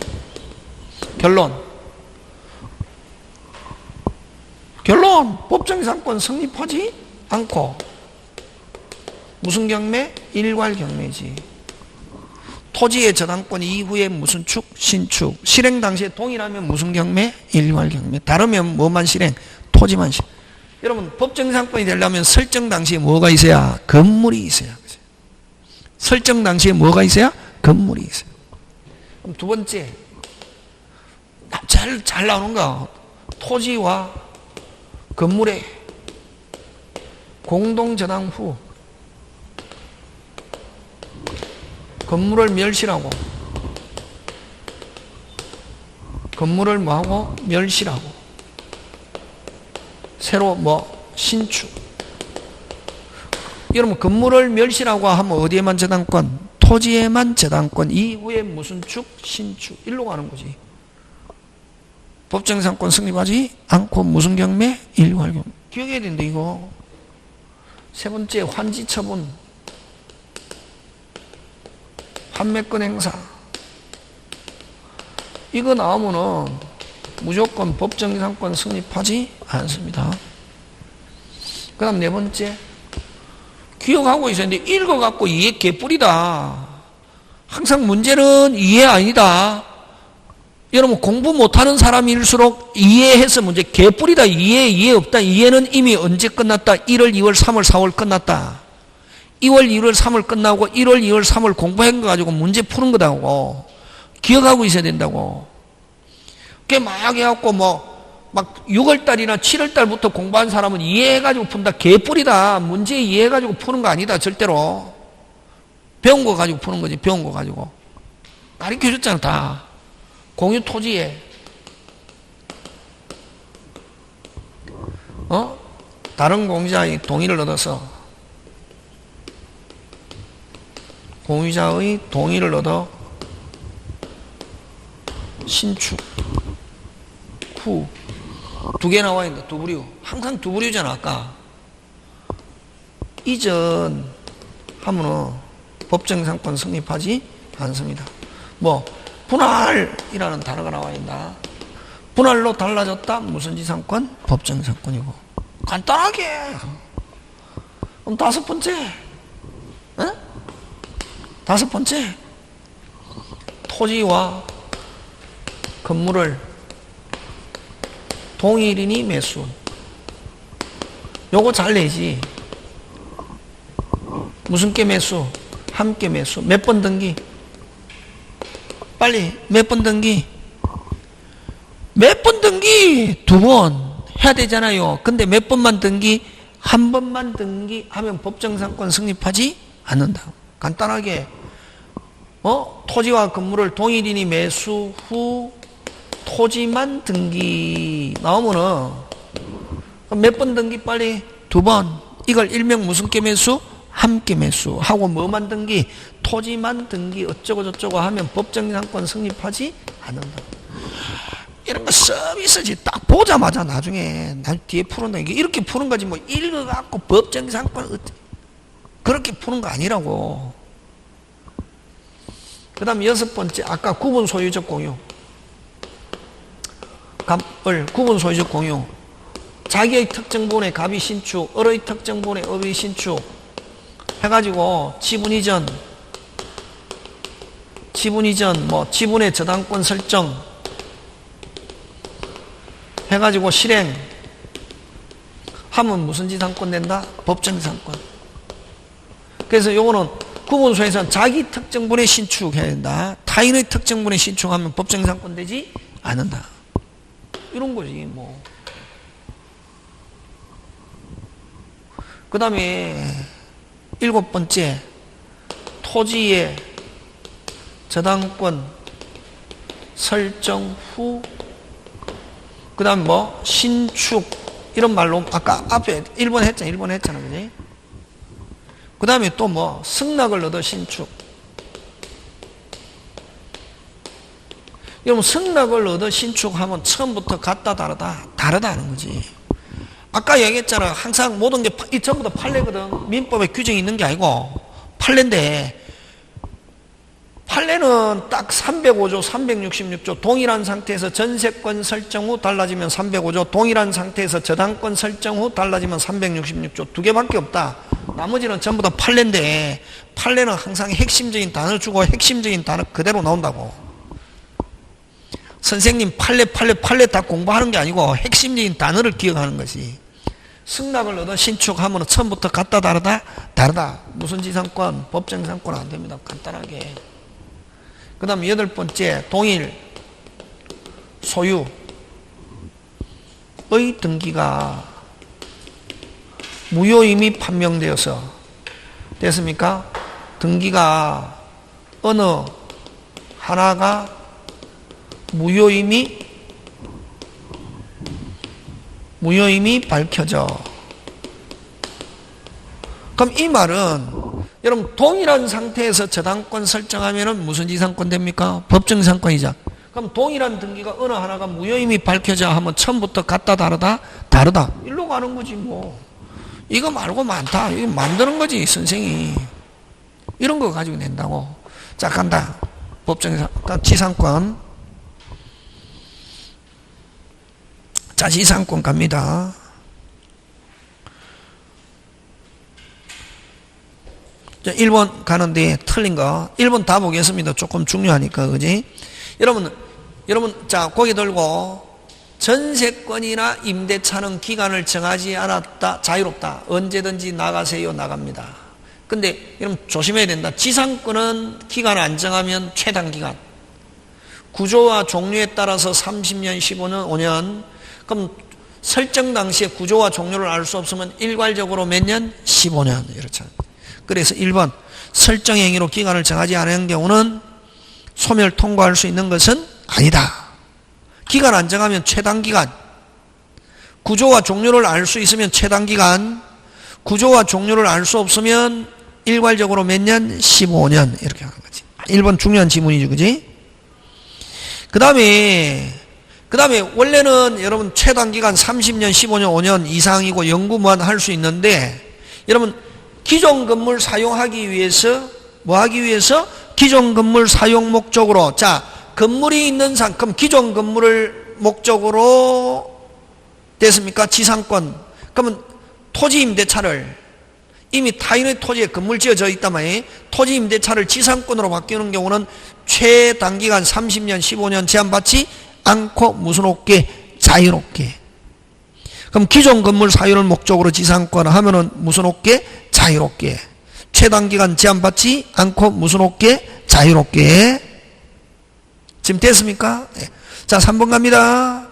결론. 법정이상권 성립하지 않고 무슨 경매? 일괄경매지. 토지의 저당권 이후에 무슨 축? 신축. 실행 당시에 동일하면 무슨 경매? 일괄경매. 다르면 뭐만 실행? 토지만 실행. 여러분 법정이상권이 되려면 설정 당시에 뭐가 있어야? 건물이 있어야. 설정 당시에 뭐가 있어야? 건물이 있어요. 그럼 두 번째 잘 나오는 거 토지와 건물의 공동저당 후 건물을 멸실하고 건물을 뭐하고? 멸실하고 새로 신축. 여러분 건물을 멸실하고 하면 어디에만 저당권? 토지에만 저당권. 이후에 무슨 축? 신축. 일로 가는 거지. 법정이상권 성립하지 않고 무슨 경매? 일괄경매. 기억해야 된다 이거. 세 번째 환지처분 판매권 행사. 이거 나오면은 무조건 법정이상권 성립하지 않습니다. 그 다음 네 번째 기억하고 있어야 되는데 읽어갖고 이해 개뿔이다. 항상 문제는 이해 아니다. 여러분 공부 못하는 사람일수록 이해해서 문제 개뿔이다. 이해 없다. 이해는 이미 언제 끝났다. 1월 2월 3월 4월 끝났다. 2월 2월 3월 끝나고 1월 2월 3월 공부한 거 가지고 문제 푸는 거다고. 기억하고 있어야 된다고. 그게 막 해갖고 막 6월달이나 7월달부터 공부한 사람은 이해해가지고 푼다. 개뿔이다. 문제 이해해가지고 푸는 거 아니다. 절대로. 배운 거 가지고 푸는 거지. 배운 거 가지고. 가르쳐줬잖아. 다. 공유 토지에 다른 공유자의 동의를 얻어서 공유자의 동의를 얻어 신축 후 두 개 나와 있는데 두 부류. 항상 두 부류잖아. 아까 이전 하면은 법정이상권 성립하지 않습니다. 분할이라는 단어가 나와 있나? 분할로 달라졌다? 무슨 지상권? 법정이상권이고. 간단하게. 그럼 다섯 번째. 다섯 번째. 토지와 건물을 동일인이 매수. 요거 잘 내지. 무슨 게 매수? 함께 매수. 몇 번 등기? 빨리 몇 번 등기? 몇 번 등기? 2번 해야 되잖아요. 근데 몇 번만 등기? 한 번만 등기하면 법정이상권 성립하지 않는다. 간단하게 토지와 건물을 동일인이 매수 후 토지만 등기 나오면은 몇 번 등기? 빨리 2번. 이걸 일명 무슨 게 매수? 함께 매수 하고 뭐만 등기? 토지만 등기 어쩌고 저쩌고 하면 법정이상권 성립하지 않는다. 이런 거 서비스지. 딱 보자마자 나중에 뒤에 푸는다. 이게 이렇게 푸는 거지 읽어갖고 법정이상권 그렇게 푸는 거 아니라고. 그 다음 여섯 번째 아까 구분 소유적 공유. 갑을 구분 소유적 공유. 자기의 특정 부분에 갑이 신축, 을의 특정 부분에 업이 신축 해가지고 지분 이전 지분 이전, 지분의 저당권 설정 해가지고 실행 하면 무슨 지상권 된다? 법정지상권. 그래서 요거는 구분소에서는 자기 특정분의 신축해야 된다. 타인의 특정분의 신축하면 법정지상권 되지 않는다. 이런 거지, 그 다음에 7번째, 토지의 저당권 설정 후, 그 다음 신축, 이런 말로, 아까 앞에 1번 했잖아, 그지? 그 다음에 또 승낙을 얻어 신축. 여러분, 승낙을 얻어 신축하면 처음부터 같다, 다르다? 다르다는 거지. 아까 얘기했잖아. 항상 모든 게 전부 다 판례거든. 민법에 규정이 있는 게 아니고 판례인데, 판례는 딱 305조, 366조 동일한 상태에서 전세권 설정 후 달라지면 305조, 동일한 상태에서 저당권 설정 후 달라지면 366조 두 개밖에 없다. 나머지는 전부 다 판례인데, 판례는 항상 핵심적인 단어를 주고 핵심적인 단어 그대로 나온다고. 선생님 판례 다 공부하는 게 아니고 핵심적인 단어를 기억하는 것이. 승낙을 얻어 신축하면 처음부터 같다, 다르다? 다르다. 무슨 지상권? 법정지상권 안 됩니다. 간단하게. 그 다음 8번째, 동일 소유의 등기가 무효임이 판명되어서 됐습니까? 등기가 어느 하나가 무효임이 밝혀져. 그럼 이 말은 여러분 동일한 상태에서 저당권 설정하면은 무슨 지상권 됩니까? 법정지상권이죠. 그럼 동일한 등기가 어느 하나가 무효임이 밝혀져 하면 처음부터 같다, 다르다? 다르다. 일로 가는 거지 이거 말고 많다. 이거 만드는 거지 선생이. 이런 거 가지고 낸다고. 자, 간다. 지상권. 자, 지상권 갑니다. 자, 1번 가는데 틀린 거 1번 다 보겠습니다. 조금 중요하니까, 그지? 여러분, 자, 고개 들고 전세권이나 임대차는 기간을 정하지 않았다, 자유롭다. 언제든지 나가세요, 나갑니다. 근데 여러분 조심해야 된다. 지상권은 기간 안 정하면 최단기간. 구조와 종류에 따라서 30년, 15년, 5년. 그럼 설정 당시에 구조와 종류를 알 수 없으면 일괄적으로 몇 년? 15년. 이렇잖아요. 그래서 1번 설정 행위로 기간을 정하지 않은 경우는 소멸 통과할 수 있는 것은 아니다. 기간 안 정하면 최단기간. 구조와 종류를 알 수 있으면 최단기간. 구조와 종류를 알 수 없으면 일괄적으로 몇 년? 15년. 이렇게 하는 거지. 1번 중요한 지문이죠, 그지? 그 다음에 원래는 여러분 최단기간 30년, 15년, 5년 이상이고 영구무한 할 수 있는데, 여러분 기존 건물 사용하기 위해서 기존 건물 사용 목적으로, 자, 건물이 있는 그럼 기존 건물을 목적으로 됐습니까? 지상권. 그러면 토지 임대차를 이미 타인의 토지에 건물 지어져 있단 말이에요. 토지 임대차를 지상권으로 바뀌는 경우는 최단기간 30년, 15년 제한받지 않고 무슨 없게? 자유롭게. 그럼 기존 건물 사유를 목적으로 지상권 하면은 무슨 없게? 자유롭게. 최단기간 제한받지 않고 무슨 없게? 자유롭게. 지금 됐습니까? 네. 자, 3번 갑니다.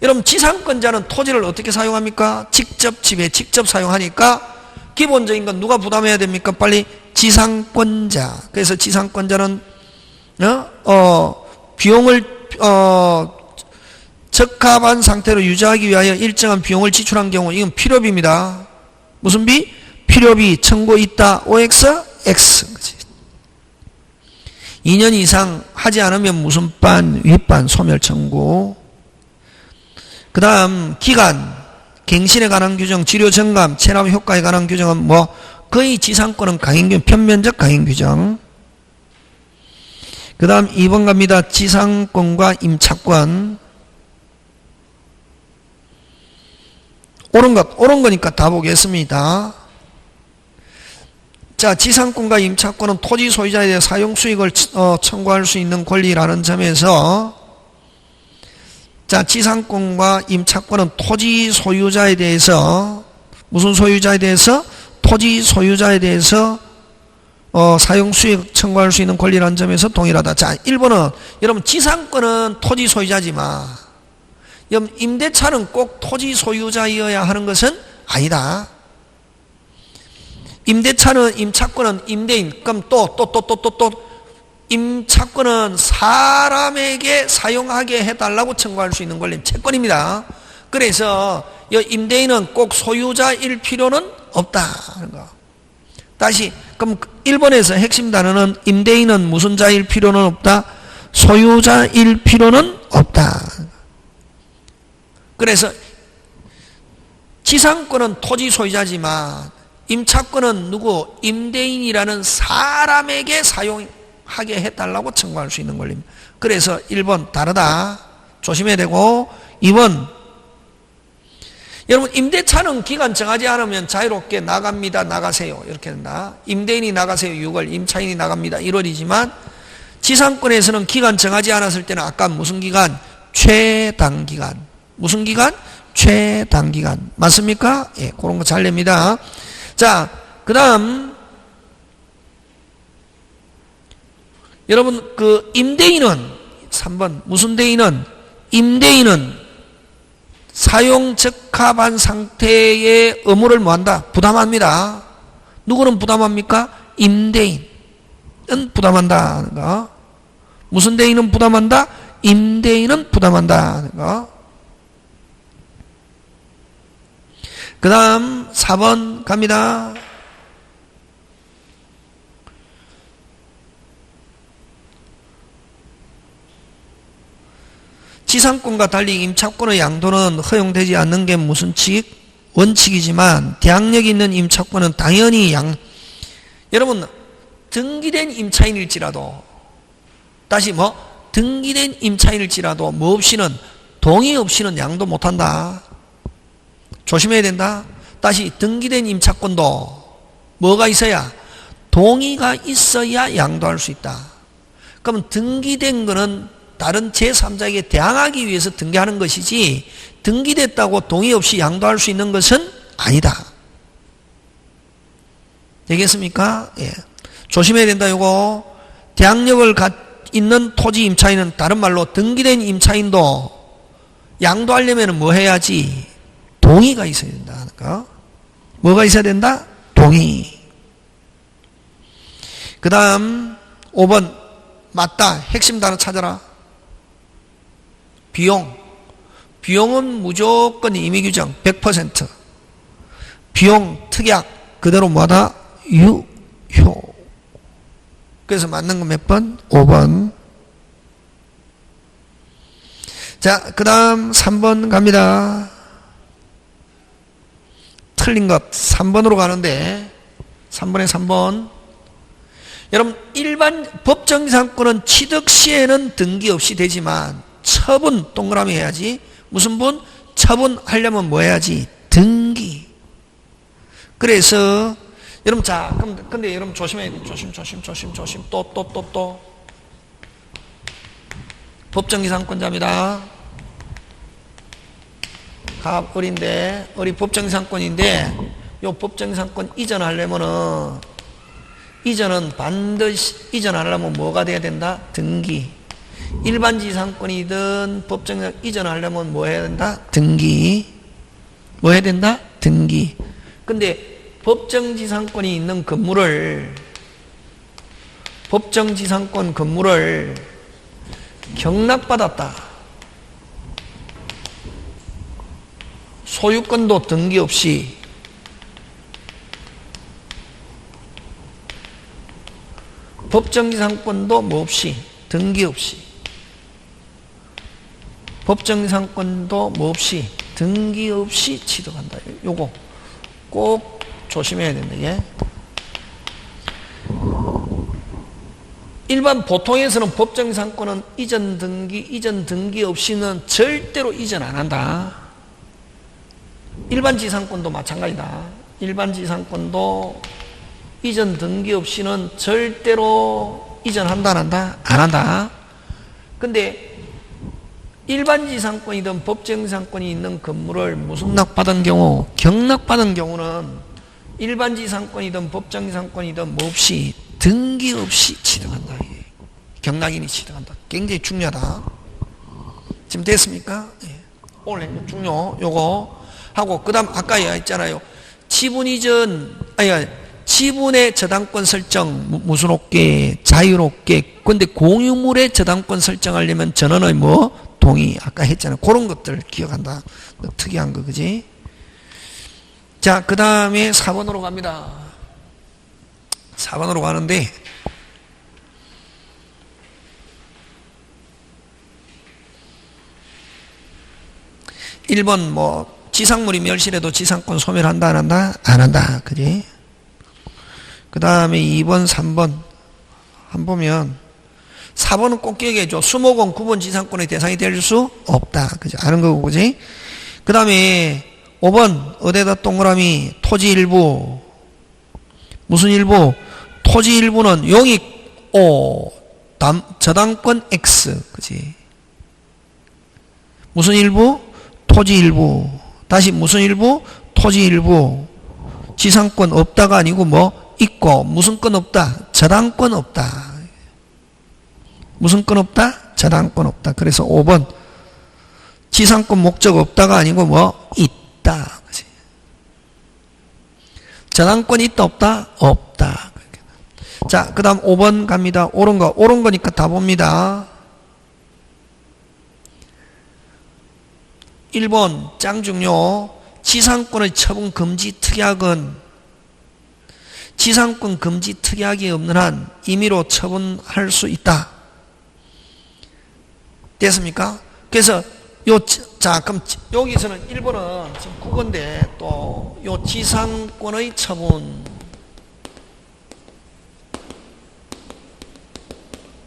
여러분 지상권자는 토지를 어떻게 사용합니까? 직접 지배, 직접 사용하니까 기본적인 건 누가 부담해야 됩니까? 빨리 지상권자. 그래서 지상권자는 비용을 적합한 상태로 유지하기 위하여 일정한 비용을 지출한 경우, 이건 필요비입니다. 무슨 비? 필요비 청구 있다. OX? X. 그치? 2년 이상 하지 않으면 무슨 반? 윗반 소멸 청구. 그 다음 기간, 갱신에 관한 규정, 치료 정감, 체납 효과에 관한 규정은 거의 지상권은 강행규정, 편면적 강행규정. 그 다음 2번 갑니다. 지상권과 임차권. 옳은 거니까 다 보겠습니다. 자, 지상권과 임차권은 토지 소유자에 대해 사용 수익을 청구할 수 있는 권리라는 점에서, 자, 지상권과 임차권은 토지 소유자에 대해서, 무슨 소유자에 대해서? 토지 소유자에 대해서 사용 수익 청구할 수 있는 권리라는 점에서 동일하다. 자, 1번은 여러분 지상권은 토지 소유자지만 여러분 임대차는 꼭 토지 소유자이어야 하는 것은 아니다. 임대차는 임차권은 임대인, 그럼 또 임차권은 사람에게 사용하게 해달라고 청구할 수 있는 권리는 채권입니다. 그래서 임대인은 꼭 소유자일 필요는 없다 하는 거. 다시, 그럼 1번에서 핵심 단어는 임대인은 무슨 자일 필요는 없다? 소유자일 필요는 없다. 그래서 지상권은 토지 소유자지만 임차권은 누구? 임대인이라는 사람에게 사용하게 해달라고 청구할 수 있는 권리입니다. 그래서 1번 다르다. 조심해야 되고, 2번 여러분 임대차는 기간 정하지 않으면 자유롭게 나갑니다. 나가세요. 이렇게 된다. 임대인이 나가세요. 6월, 임차인이 나갑니다. 1월이지만 지상권에서는 기간 정하지 않았을 때는 아까 무슨 기간? 최단기간. 무슨 기간? 최단기간. 맞습니까? 예, 그런 거 잘 냅니다. 자, 그 다음 여러분 그 임대인은 3번 무슨 대인은? 임대인은 사용 적합한 상태의 의무를 뭐한다? 부담합니다. 누구는 부담합니까? 임대인은 부담한다 하는 거. 무슨 대인은 부담한다? 임대인은 부담한다 하는 거. 그 다음 4번 갑니다. 지상권과 달리 임차권의 양도는 허용되지 않는 게 무슨 원칙이지만 대항력이 있는 임차권은 당연히 여러분 등기된 임차인일지라도 다시 등기된 임차인일지라도 뭐 없이는 동의 없이는 양도 못한다. 조심해야 된다. 다시 등기된 임차권도 뭐가 있어야? 동의가 있어야 양도할 수 있다. 그럼 등기된 거는 다른 제3자에게 대항하기 위해서 등기하는 것이지 등기됐다고 동의 없이 양도할 수 있는 것은 아니다. 되겠습니까? 예. 조심해야 된다. 이거 대항력을 있는 토지 임차인은 다른 말로 등기된 임차인도 양도하려면 뭐 해야지? 동의가 있어야 된다. 그러니까 뭐가 있어야 된다? 동의. 그 다음 5번 맞다. 핵심 단어 찾아라. 비용은 무조건 임의규정 100%. 비용 특약 그대로 뭐하다? 유효. 그래서 맞는 거 몇 번? 5번. 자, 그 다음 3번 갑니다. 틀린 것 3번으로 가는데 3번에 3번. 여러분 일반 법정지상권은 취득 시에는 등기 없이 되지만 처분 동그라미 해야지. 무슨 분? 처분하려면 뭐 해야지? 등기. 그래서 여러분 자 근데 여러분 조심해야 돼. 조심 또 법정지상권자입니다. 갑을인데 어리 법정지상권인데 요 법정지상권 이전하려면은 이전은 반드시 이전하려면 뭐가 돼야 된다? 등기. 일반지상권이든 법정지상 이전하려면 뭐 해야 된다? 등기. 뭐 해야 된다? 등기. 근데 법정지상권이 있는 법정지상권 건물을 경락받았다. 소유권도 등기 없이 법정지상권도 뭐 없이 등기 없이 법정지상권도 뭐 없이 등기 없이 취득한다. 요거 꼭 조심해야 된다. 예? 일반 보통에서는 법정지상권은 이전 등기 없이는 절대로 이전 안 한다. 일반 지상권도 마찬가지다. 일반 지상권도 이전 등기 없이는 절대로 이전한다 안 한다? 안 한다. 근데 일반지상권이든 법정지상권이 있는 건물을 무승낙받은 경우, 경락받은 경우는 일반지상권이든 법정지상권이든 뭐 없이 등기 없이 취득한다. 경락인이 취득한다. 굉장히 중요하다. 지금 됐습니까? 예. 오늘 중요 요거 하고 그다음 아까 했잖아요. 지분 이전 지분의 저당권 설정 무슨 없게 자유롭게. 근데 공유물의 저당권 설정하려면 전원의 뭐 동의 아까 했잖아요. 그런 것들 기억한다. 특이한 거 그지? 자, 그 다음에 4번으로 갑니다. 4번으로 가는데 1번 뭐 지상물이 멸실해도 지상권 소멸한다 안 한다? 안 한다. 그지? 그 다음에 2번 3번 한 보면 4번은 꼭 기억해 줘. 수목원 9번 지상권의 대상이 될 수 없다. 그지? 아는 거고 그지? 그 다음에 5번 어디다 동그라미 토지 일부 무슨 일부? 토지 일부는 용익 O 저당권 X 그지? 무슨 일부? 토지 일부. 다시 무슨 일부? 토지 일부. 지상권 없다가 아니고 뭐 있고 무슨 권 없다? 저당권 없다. 무슨 권 없다? 저당권 없다. 그래서 5번 지상권 목적 없다가 아니고 뭐 있다. 그치? 저당권 있다 없다? 없다. 자, 그 다음 5번 갑니다. 옳은 거니까 다 봅니다. 1번 짱중요. 지상권의 처분 금지 특약은 지상권 금지 특약이 없는 한 임의로 처분할 수 있다. 됐습니까? 그래서 자, 그럼 여기서는 1번은 지금 국어인데 또 요 지상권의 처분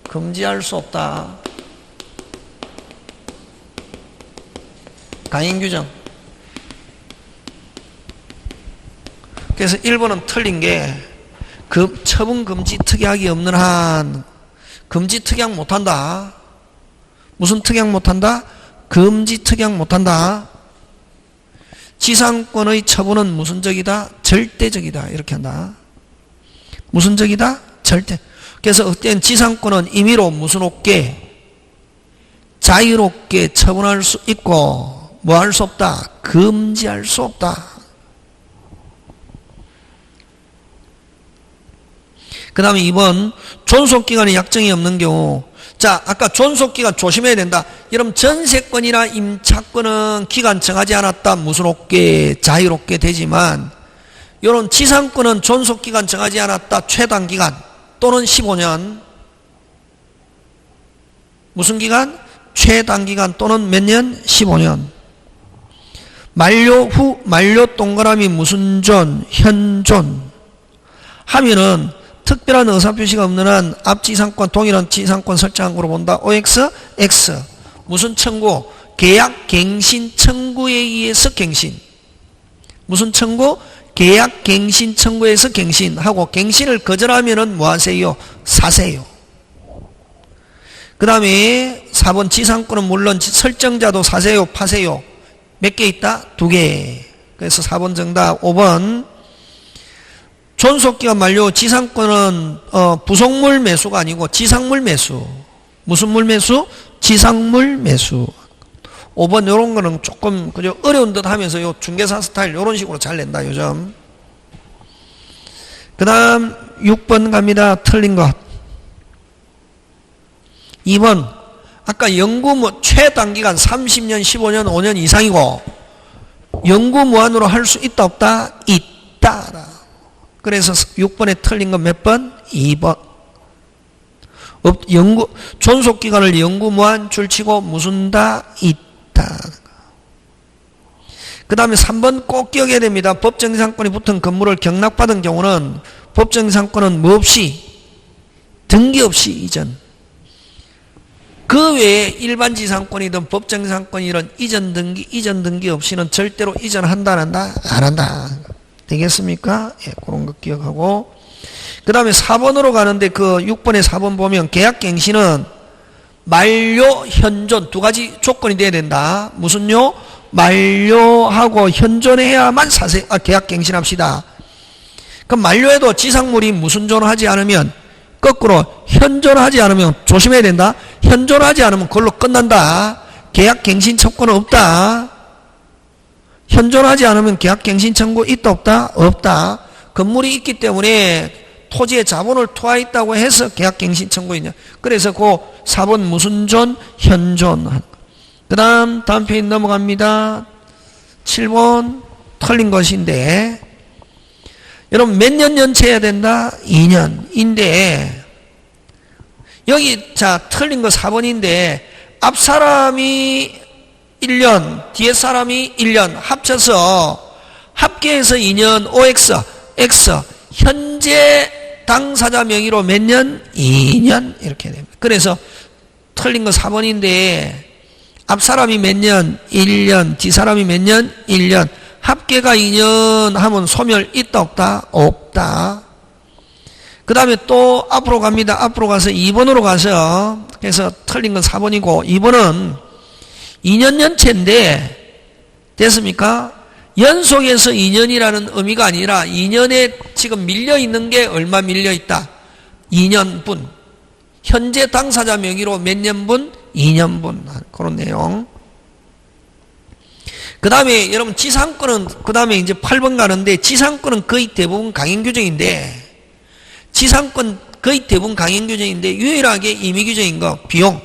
금지할 수 없다. 강행규정. 그래서 1번은 틀린 게 처분 금지 특약이 없는 한 금지 특약 못한다. 무슨 특약 못한다? 금지 특약 못한다. 지상권의 처분은 무슨 적이다? 절대적이다. 이렇게 한다. 무슨 적이다? 절대. 그래서 어떤 지상권은 임의로 무슨 없게 자유롭게 처분할 수 있고 뭐 할 수 없다? 금지할 수 없다. 그 다음에 2번 존속기간에 약정이 없는 경우. 자, 아까 존속기간 조심해야 된다. 여러분 전세권이나 임차권은 기간 정하지 않았다. 무슨 없게 자유롭게 되지만 이런 지상권은 존속기간 정하지 않았다. 최단기간 또는 15년. 무슨 기간? 최단기간 또는 몇 년? 15년. 만료 후 만료 동그라미 무슨 존? 현존 하면은 특별한 의사표시가 없는 한 앞지상권 동일한 지상권 설정한 거로 본다. OX, X. 무슨 청구? 계약 갱신 청구에 의해서 갱신. 무슨 청구? 계약 갱신 청구에서 갱신하고 갱신을 거절하면은 뭐 하세요? 사세요. 그 다음에 4번 지상권은 물론 설정자도 사세요, 파세요. 몇 개 있다? 2개. 그래서 4번 정답. 5번 존속기간 만료 지상권은 부속물 매수가 아니고 지상물 매수. 무슨 물 매수? 지상물 매수. 5번 요런 거는 조금 그죠 어려운 듯 하면서 요 중개사 스타일 요런 식으로 잘 낸다 요즘. 그 다음 6번 갑니다. 틀린 것. 2번 아까 연구 최단기간 30년 15년 5년 이상이고 연구 무한으로 할 수 있다 없다? 있다. 그래서 6번에 틀린 건 몇 번? 2번. 연구 존속기간을 연구 무한 줄치고 무슨 다? 있다. 그 다음에 3번 꼭 기억해야 됩니다. 법정지상권이 붙은 건물을 경락받은 경우는 법정지상권은 뭐 없이 등기 없이 이전. 그 외에 일반지상권이든 법정지상권이든 이전 등기 없이는 절대로 이전한다 안 한다? 안 한다. 되겠습니까? 예, 그런 거 기억하고. 그 다음에 4번으로 가는데 그 6번에 4번 보면 계약갱신은 만료, 현존 두 가지 조건이 돼야 된다. 무슨요? 만료하고 현존해야만 계약갱신합시다. 그럼 만료해도 지상물이 무순존하지 않으면 거꾸로 현존하지 않으면 조심해야 된다. 현존하지 않으면 그걸로 끝난다. 계약갱신 청구는 없다. 현존하지 않으면 계약갱신 청구 있다 없다? 없다. 건물이 있기 때문에 토지에 자본을 투하했다고 해서 계약갱신 청구있냐. 그래서 그 4번 무순존, 현존. 그 다음 페이지 넘어갑니다. 7번 틀린 것인데 여러분 몇 년 연체해야 된다? 2년인데 여기 자 틀린 거 4번인데 앞 사람이 1년 뒤에 사람이 1년 합쳐서 합계해서 2년 OX X 현재 당사자 명의로 몇 년? 2년 이렇게 됩니다. 그래서 틀린 거 4번인데 앞 사람이 몇 년? 1년 뒤 사람이 몇 년? 1년 합계가 2년 하면 소멸 있다 없다? 없다. 그 다음에 또 앞으로 갑니다. 앞으로 가서 2번으로 가서 그래서 틀린 건 4번이고 2번은 2년 연체인데 됐습니까? 연속해서 2년이라는 의미가 아니라 2년에 지금 밀려있는 게 얼마 밀려있다? 2년분. 현재 당사자 명의로 몇 년분? 2년분. 그런 내용. 그 다음에 여러분 지상권은 그 다음에 이제 8번 가는데 지상권은 거의 대부분 강행규정인데 지상권 거의 대부분 강행규정인데 유일하게 임의규정인 거 비용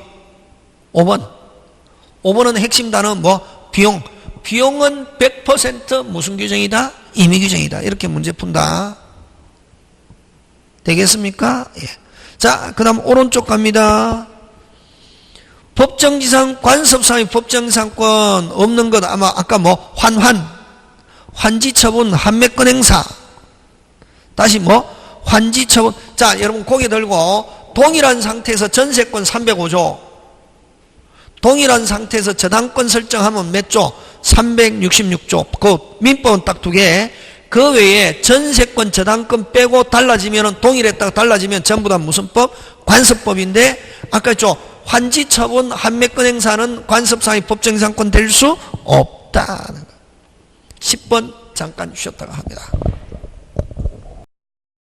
5번은 핵심 단어 뭐 비용 비용은 100% 무슨 규정이다? 임의규정이다. 이렇게 문제 푼다. 되겠습니까? 예. 자, 그 다음 오른쪽 갑니다. 법정지상 관습상의 법정지상권 없는 것 아마 아까 뭐 환지처분 한매권 행사 다시 뭐 환지처분 자 여러분 고개 들고 동일한 상태에서 전세권 305조 동일한 상태에서 저당권 설정하면 몇 조? 366조 그 민법은 딱 두 개 그 외에 전세권 저당권 빼고 달라지면 동일했다가 달라지면 전부 다 무슨 법? 관습법인데 아까 했죠 환지처분 한매권 행사는 관습상의 법정지상권 될 수 없다. 10번 잠깐 쉬었다가 합니다.